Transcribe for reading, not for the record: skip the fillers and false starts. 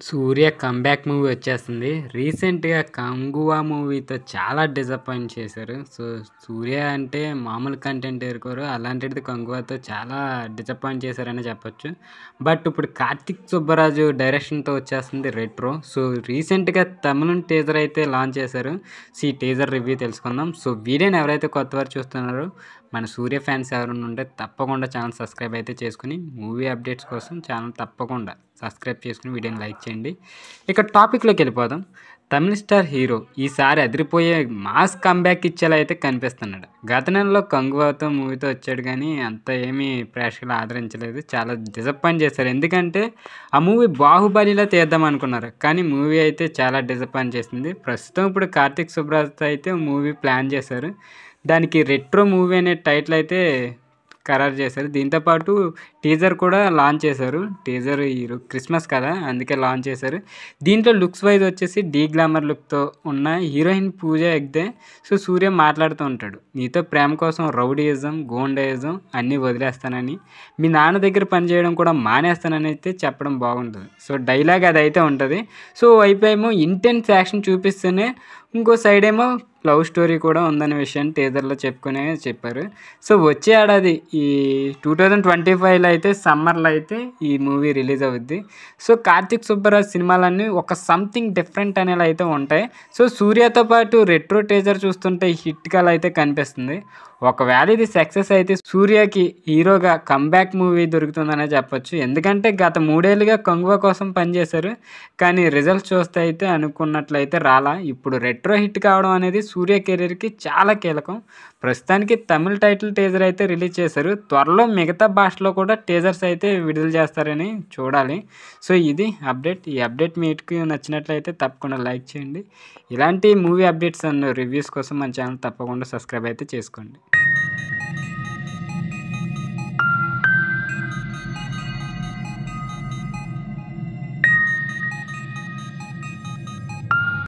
సూర్య comeback movie వచ్చేస్తుంది. రీసెంట్‌గా 'కంగువా' మూవీతో చాలా డిసప్పాయింట్ చేశారు. సూర్య అంటే మామూలు కంటెంట్ ఎరుకోరు. అలాంటిది 'కంగువా'తో చాలా డిసప్పాయింట్ చేశారనే చెప్పొచ్చు. బట్ ఇప్పుడు 'కార్తీక్ సుబ్బరాజు' డైరెక్షన్‌తో వచ్చేస్తుంది 'రెట్రో'. రీసెంట్‌గా తమిళం టీజర్ అయితే లాంచ్ చేశారు. ఈ టీజర్ రివ్యూ తెలుసుకుందాం. వీడియోని ఎవరైతే కొత్తవారు చూస్తున్నారో మన సూర్య ఫ్యాన్స్ ఎవరైనా ఉంటే తప్పకుండా ఛానల్ సబ్స్క్రైబ్ అయితే చేసుకొని మూవీ అప్డేట్స్ కోసం ఛానల్ తప్పకుండా సబ్స్క్రైబ్ చేసుకుని వీడియోని లైక్ చేయండి. ఇక టాపిక్లోకి వెళ్ళిపోదాం. తమిళ స్టార్ హీరో ఈసారి అదిరిపోయే మాస్ కంబ్యాక్ ఇచ్చేలా అయితే కనిపిస్తున్నాడు. గత నెలలో 'కంగువా'తో మూవీతో వచ్చాడు కానీ అంత ఏమీ ప్రేక్షకులు ఆదరించలేదు. చాలా డిసప్పాయింట్ చేశారు. ఎందుకంటే ఆ మూవీ 'బాహుబలి'లా తీద్దాం అనుకున్నారు. కానీ మూవీ అయితే చాలా డిసప్పాయింట్ చేసింది. ప్రస్తుతం ఇప్పుడు 'కార్తీక్ సుబ్బరాజ్'తో అయితే మూవీ ప్లాన్ చేశారు. దానికి 'రెట్రో' మూవీ అనే టైటిల్ అయితే ఖరారు చేశారు. దీంతోపాటు టీజర్ కూడా లాంచ్ చేశారు. టీజర్ క్రిస్మస్ కదా, అందుకే లాంచ్ చేశారు. దీంట్లో లుక్స్ వైజ్ వచ్చేసి గ్లామర్ లుక్తో ఉన్న హీరోయిన్ పూజ హెగ్డే. సూర్య మాట్లాడుతూ ఉంటాడు, నీతో ప్రేమ కోసం రౌడీయిజం, గూండాయిజం అన్నీ వదిలేస్తానని, మీ నాన్న దగ్గర పనిచేయడం కూడా మానేస్తానని అయితే చెప్పడం బాగుంటుంది. డైలాగ్ అది అయితే ఉంటుంది. వైపేమో ఇంటెన్స్ యాక్షన్ చూపిస్తూనే ఇంకో సైడ్ ఏమో లవ్ స్టోరీ కూడా ఉందనే విషయాన్ని టీజర్లో చెప్పారు. వచ్చే ఏడాది ఈ 2025లో అయితే సమ్మర్లో అయితే ఈ మూవీ రిలీజ్ అవుద్ది. కార్తీక్ సుబ్బరాజ్ సినిమాలన్నీ ఒక సంథింగ్ డిఫరెంట్ అనేలా అయితే ఉంటాయి. సూర్యతో పాటు రెట్రో టీజర్ చూస్తుంటే హిట్ కల అయితే కనిపిస్తుంది. ఒకవేళ ఇది సక్సెస్ అయితే సూర్యకి హీరోగా కంబ్యాక్ మూవీ దొరుకుతుందనే చెప్పొచ్చు. ఎందుకంటే గత 3 ఏళ్ళుగా 'కంగువా' కోసం పనిచేశారు. కానీ రిజల్ట్స్ చూస్తే అయితే అనుకున్నట్లయితే రాలా. ఇప్పుడు రెట్రో హిట్ కావడం అనేది సూర్య కెరీర్కి చాలా కీలకం. ప్రస్తుతానికి తమిళ టైటిల్ టీజర్ అయితే రిలీజ్ చేశారు. త్వరలో మిగతా భాషలో కూడా టీజర్స్ అయితే విడుదల చేస్తారని చూడాలి. ఇది అప్డేట్. ఈ అప్డేట్ మీకు నచ్చినట్లయితే తప్పకుండా లైక్ చేయండి. ఇలాంటి మూవీ అప్డేట్స్ అండ్ రివ్యూస్ కోసం మన ఛానల్ తప్పకుండా సబ్స్క్రైబ్ అయితే చేసుకోండి.